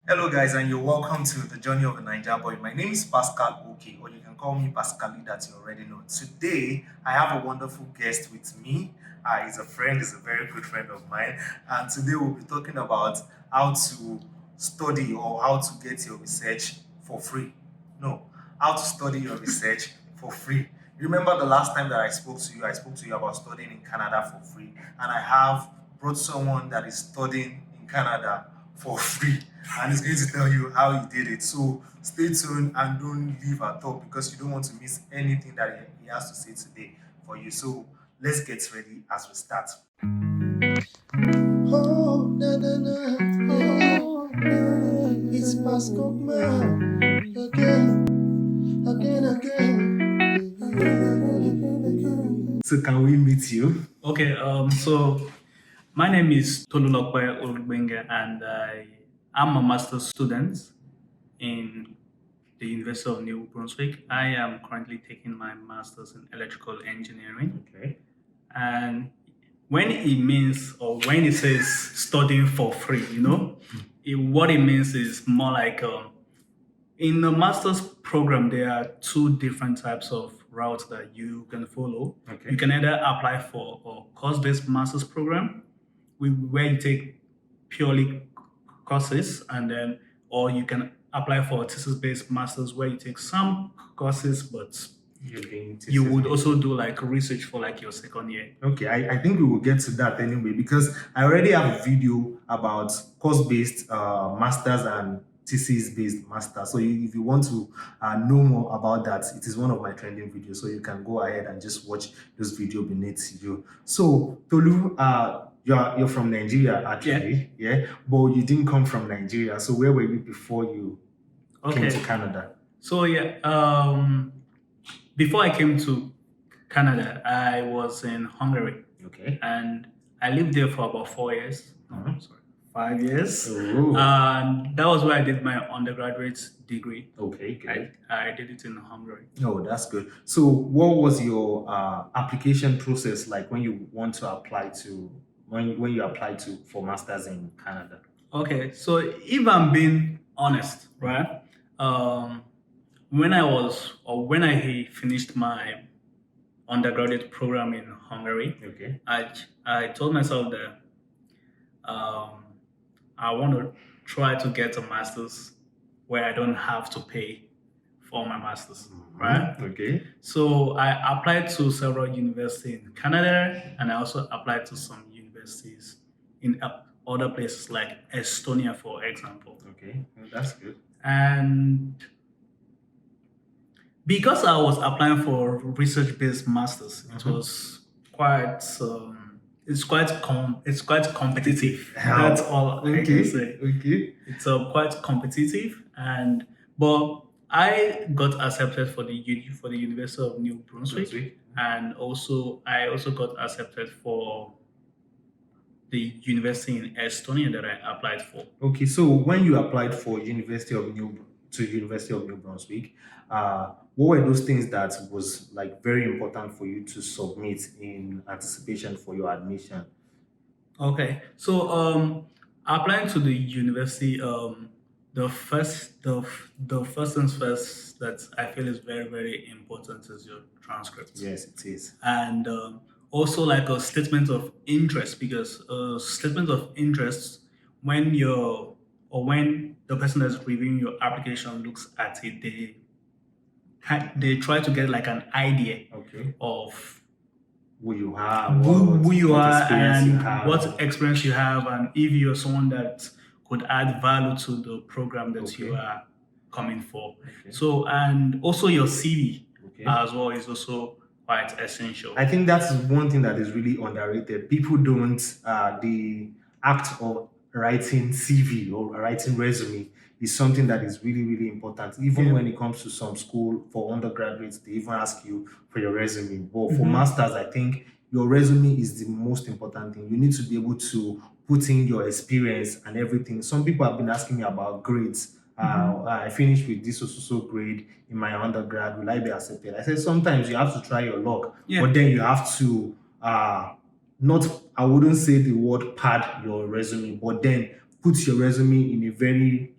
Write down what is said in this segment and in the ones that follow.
Hello, guys, and you're welcome to the Journey of a Niger Boy. My name is Pascal, okay, or you can call me Pascali, that you already know. Today, I have a wonderful guest with me. He's a friend, he's a very good friend of mine, and today we'll be talking about how to study or how to get your research for free. No, how to study your research for free. Remember the last time that I spoke to you about studying in Canada for free, and I have brought someone that is studying in Canada for free and he's going to tell you how he did it. So stay tuned and don't leave at all because you don't want to miss anything that he has to say today for you. So let's get ready as we start. Oh, na na na, oh, it's Pascal man. Again. So can we meet you? Okay, so my name is Tolulokwe Olugbenga, and I'm a master's student in the University of New Brunswick. I am currently taking my master's in electrical engineering. Okay. And when it means, or when it says studying for free, what it means is more like in the master's program, there are two different types of routes that you can follow. Okay. You can either apply for a course-based master's program, where you take purely courses, and then, or you can apply for a thesis-based master's where you take some courses, but you would also do like research for like your second year. Okay, I think we will get to that anyway because I already have a video about course-based masters and thesis-based masters. So if you want to know more about that, it is one of my trending videos. So you can go ahead and just watch this video beneath you. So Tolu, you're from Nigeria actually, yeah, but you didn't come from Nigeria. So where were you before you came to Canada? So before I came to Canada, I was in Hungary. Okay. And I lived there for about 4 years. Sorry, 5 years. Ooh. And that was where I did my undergraduate degree. Okay, good. I did it in Hungary. Oh, that's good. So what was your application process like when you want to apply to, when you applied to for masters in Canada? Okay, so if I'm being honest, right? When I finished my undergraduate program in Hungary, okay, I told myself that I want to try to get a master's where I don't have to pay for my master's, right? Okay. So I applied to several universities in Canada, and I also applied to some universities in other places like Estonia, for example. Okay, well, that's good. And because I was applying for research-based masters, it was quite it's quite competitive. That's all I can say. Okay. It's quite competitive, but I got accepted for the University of New Brunswick, and I also got accepted for the university in Estonia that I applied for. Okay, so when you applied for University of New Brunswick, what were those things that was like very important for you to submit in anticipation for your admission? Okay, so applying to the university, the first things first that I feel is very, very important is your transcript. Yes, it is. And also like a statement of interest, because a statement of interest, when the person that's reviewing your application looks at it, they try to get like an idea of who you have, who you what are, experience and you have. what experience you have, and if you're someone that could add value to the program that you are coming for. So, and also your CV as well is also quite essential. I think that's one thing that is really underrated. People don't the act of writing CV or writing resume is something that is really, really important. Even when it comes to some school for undergraduates, they even ask you for your resume. But for masters, I think your resume is the most important thing. You need to be able to put in your experience and everything. Some people have been asking me about grades. I finished with this so grade in my undergrad. Will I be accepted? I said sometimes you have to try your luck, but then you have to not. I wouldn't say the word pad your resume, but then put your resume in a very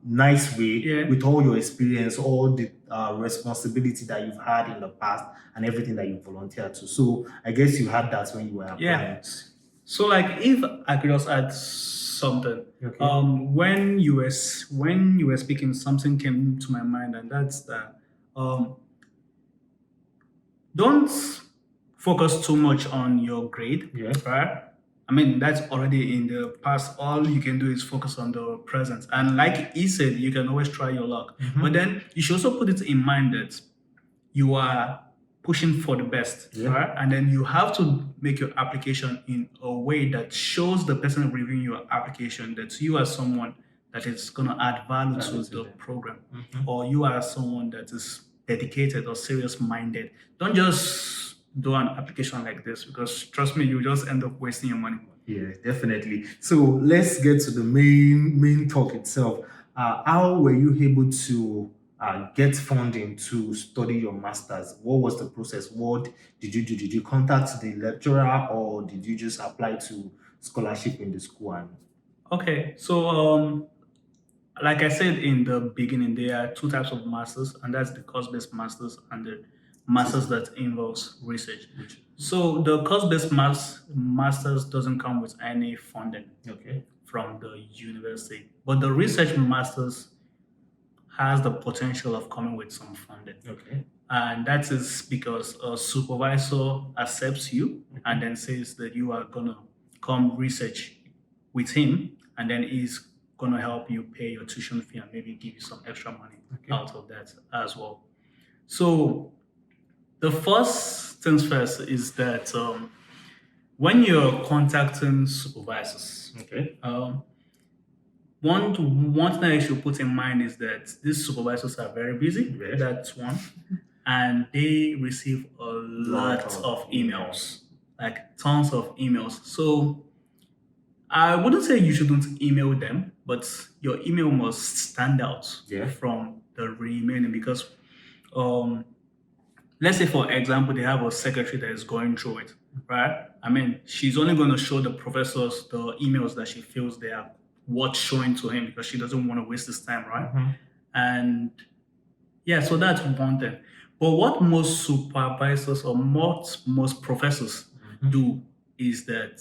nice way Yeah. with all your experience, all the responsibility that you've had in the past, and everything that you volunteered to. So I guess you had that when you were applying. Yeah. So like if I could just add something. Okay. When you were speaking, something came to my mind, and that's that don't focus too much on your grade. Yeah. Right? I mean, that's already in the past. All you can do is focus on the present. And like he said, you can always try your luck. But then you should also put it in mind that you are pushing for the best, Yeah. right? And then you have to make your application in a way that shows the person reviewing your application that you are someone that is going to add value to the program, or you are someone that is dedicated or serious minded. Don't just do an application like this, because trust me, you just end up wasting your money. Yeah, definitely. So let's get to the main talk itself. How were you able to get funding to study your masters? What was the process? What did you do? Did you contact the lecturer, or did you just apply to scholarship in the school? Okay, so like I said in the beginning, there are two types of masters, and that's the course-based masters and the masters that involves research. So the course-based masters doesn't come with any funding from the university, but the research masters has the potential of coming with some funding. And that is because a supervisor accepts you and then says that you are gonna come research with him, and then he's gonna help you pay your tuition fee and maybe give you some extra money out of that as well. So the first things first is that when you're contacting supervisors, one thing that you should put in mind is that these supervisors are very busy. That's one. And they receive a lot of emails, like tons of emails. So I wouldn't say you shouldn't email them, but your email must stand out from the remaining, because let's say, for example, they have a secretary that is going through it, right? I mean, she's only going to show the professors the emails that she feels they are worth showing to him, because she doesn't want to waste his time, right? And yeah, so that's one thing. But what most supervisors or most professors do is that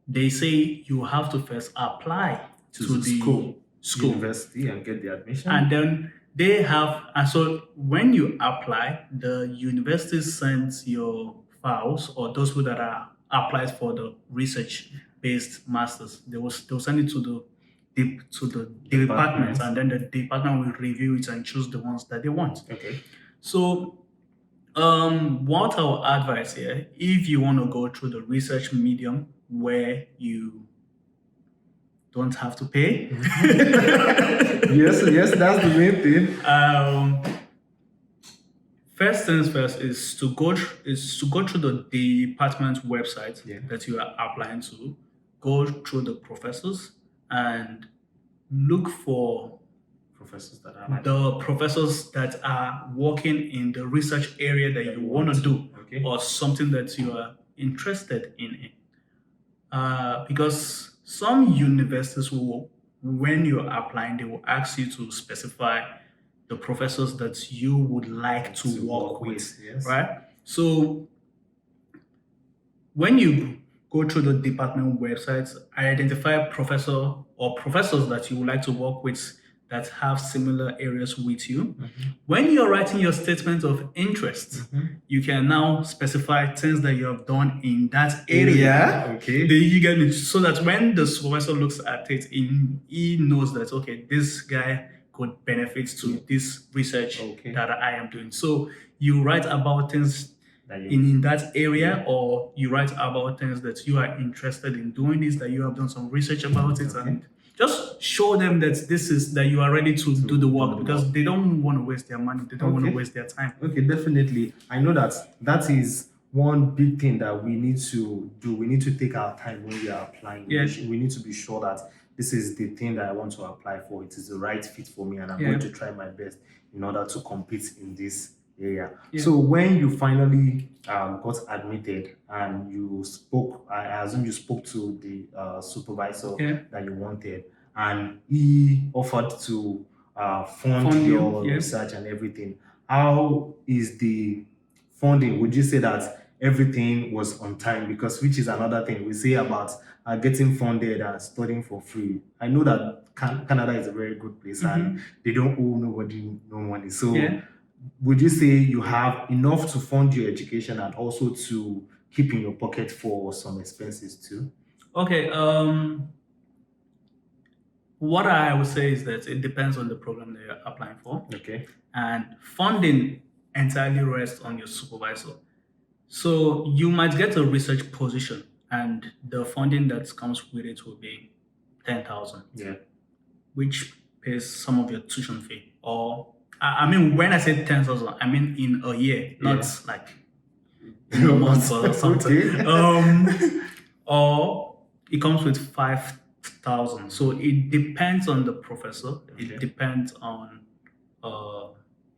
they say you have to first apply to the school, university, and get the admission. And then they have, and so when you apply, the university sends your files, or those people that are applied for the research-based masters, they'll send it to the department, and then the department will review it and choose the ones that they want. So what I would advise here, if you want to go through the research medium where you don't have to pay. yes, that's the main thing. First things first is to go through the department website that you are applying to. Go through the professors and look for the professors that are working in the research area that you want to do, or something that you are interested in. Because some universities will, when you're applying, they will ask you to specify the professors that you would like to work with, right? So when you go through the department websites, identify professors that you would like to work with that have similar areas with you. When you're writing your statement of interest, you can now specify things that you have done in that area. You get it? So that when the supervisor looks at it, he knows that, okay, this guy could benefit to this research that I am doing. So you write about things in that area, or you write about things that you are interested in doing this, that you have done some research about it, and just show them that you are ready to do the work, because they don't want to waste their money. They don't want to waste their time. Definitely. I know that is one big thing that we need to do. We need to take our time when we are applying. We need to be sure that this is the thing that I want to apply for. It is the right fit for me, and I'm going to try my best in order to compete in this Yeah. Yeah. So when you finally got admitted and you spoke, I assume you spoke to the supervisor Okay. that you wanted, and he offered to fund Fund you, your yeah. research and everything. How is the funding? Would you say that everything was on time? Because which is another thing we say about getting funded and studying for free. I know that Canada is a very good place and they don't owe nobody no money. So Yeah. would you say you have enough to fund your education and also to keep in your pocket for some expenses too? Okay. What I would say is that it depends on the program that you're applying for, Okay. and funding entirely rests on your supervisor. So you might get a research position, and the funding that comes with it will be 10,000, Yeah. which pays some of your tuition fee. Or I mean, when I say 10,000, I mean in a year, not Yeah. like in a month or something. Okay. Or it comes with 5,000. So it depends on the professor. It Okay. depends on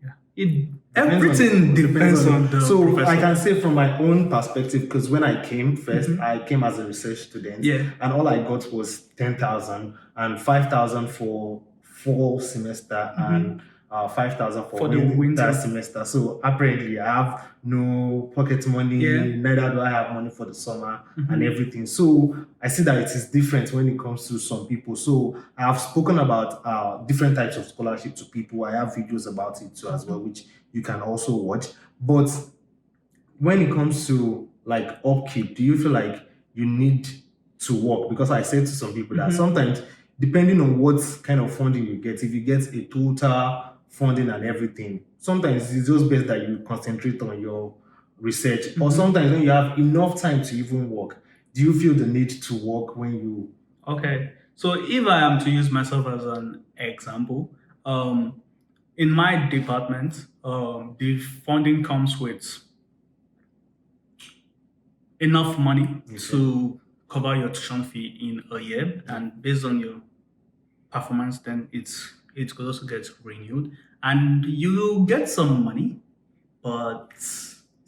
yeah. It Depends everything depends on the So professor. I can say from my own perspective, because when I came first, I came as a research student, Yeah. and all I got was 10,000 and 5,000 for fall semester and 5,000 For the winter. semester. So apparently, I have no pocket money. Yeah. Neither do I have money for the summer and everything. So I see that it is different when it comes to some people. So I have spoken about different types of scholarship to people. I have videos about it too as well, which you can also watch. But when it comes to like upkeep, do you feel like you need to work? Because I said to some people that sometimes, depending on what kind of funding you get, if you get a total funding and everything, sometimes it's just best that you concentrate on your research. Or sometimes when you have enough time to even work, do you feel the need to work when you? Okay. So if I am to use myself as an example, in my department, the funding comes with enough money to cover your tuition fee in a year, and based on your performance, then it could also get renewed, and you get some money, but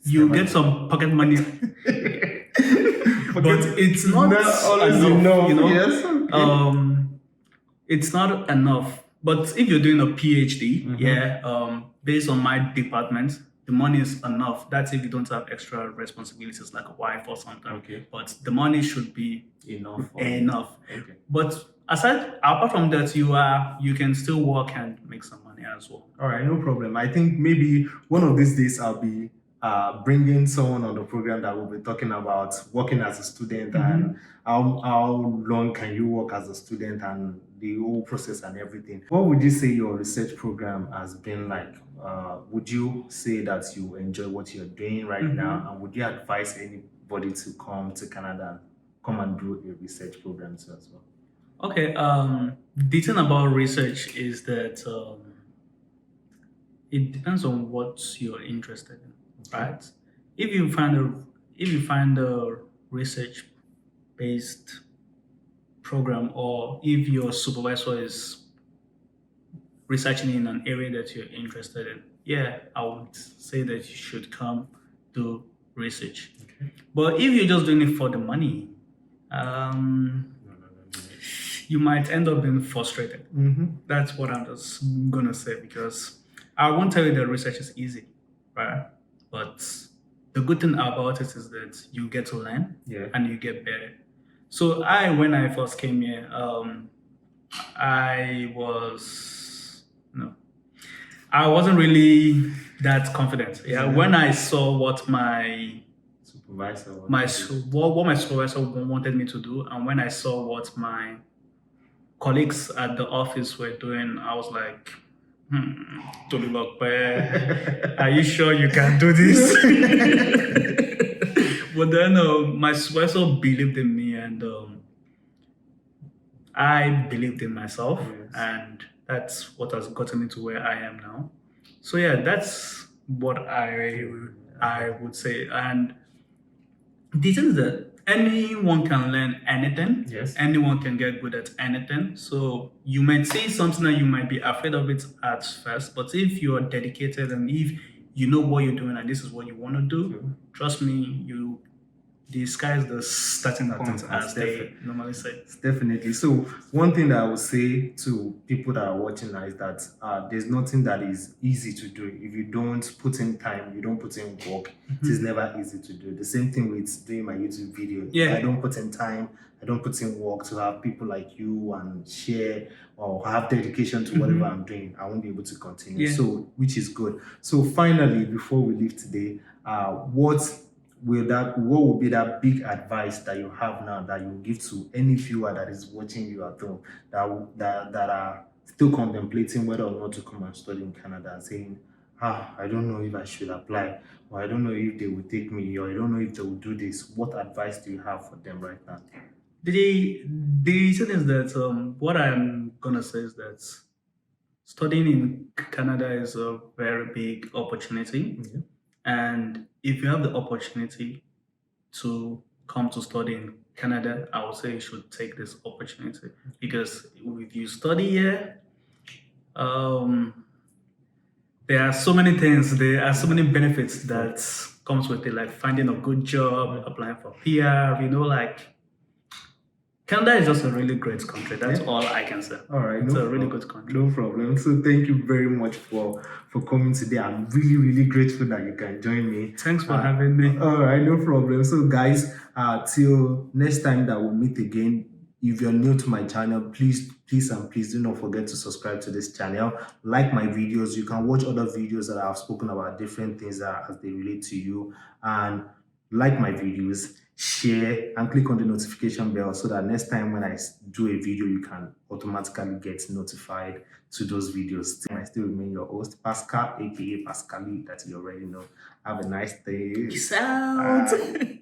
you get some pocket money. But it's not always enough, you know. Yes. Okay. It's not enough. But if you're doing a PhD, yeah, based on my department, the money is enough. That's if you don't have extra responsibilities like a wife or something. Okay. But the money should be Enough. enough. Okay. But apart from that, you can still work and make some money as well. All right, no problem. I think maybe one of these days I'll be bringing someone on the program that will be talking about working as a student and how long can you work as a student and the whole process and everything. What would you say your research program has been like? Would you say that you enjoy what you're doing right now, and would you advise anybody to come to Canada and come and do a research program too as well? Okay. The thing about research is that it depends on what you're interested in, right? If you find a research based program, or if your supervisor is researching in an area that you're interested in, yeah, I would say that you should come do research. Okay. But if you're just doing it for the money, you might end up being frustrated. That's what I'm just gonna say, because I won't tell you that research is easy, right? But the good thing about it is that you get to learn, and you get better. So when I first came here, I wasn't really that confident. Yeah, when I saw what my supervisor wanted me to do, and when I saw what my colleagues at the office were doing, I was like, Tolulokpe, are you sure you can do this? But then my supervisor believed in me, and I believed in myself, and that's what has gotten me to where I am now. So yeah, that's what I would say. And the thing is that anyone can learn anything. Yes. Anyone can get good at anything. So you might see something that you might be afraid of it at first, but if you are dedicated and if you know what you're doing and this is what you want to do, True. trust me, the sky is the starting point, as they normally say. Definitely. So one thing that I would say to people that are watching now is that there's nothing that is easy to do. If you don't put in time, you don't put in work, it is never easy to do. The same thing with doing my YouTube video. Yeah. If I don't put in time, I don't put in work to have people like you and share or have dedication to whatever I'm doing, I won't be able to continue. Yeah. So, which is good. So finally, before we leave today, what would be that big advice that you have now that you give to any viewer that is watching you at home that are still contemplating whether or not to come and study in Canada, saying, I don't know if I should apply, or I don't know if they will take me, or I don't know if they will do this. What advice do you have for them right now? The thing is that what I'm gonna say is that studying in Canada is a very big opportunity. Yeah. And if you have the opportunity to come to study in Canada, I would say you should take this opportunity because if you study here, there are so many things, there are so many benefits that comes with it, like finding a good job, applying for PR, like Canada is just a really great country. That's all I can say. All right, it's a really good country. No problem. So thank you very much for coming today. I'm really, really grateful that you can join me. Thanks for having me. All right, no problem. So guys, till next time that we'll meet again. If you're new to my channel, please do not forget to subscribe to this channel. Like my videos. You can watch other videos that I've spoken about different things as they relate to you. And like my videos, share, and click on the notification bell so that next time when I do a video, you can automatically get notified to those videos. I still remain your host, Pascal, aka Pascali, that you already know. Have a nice day. Peace out.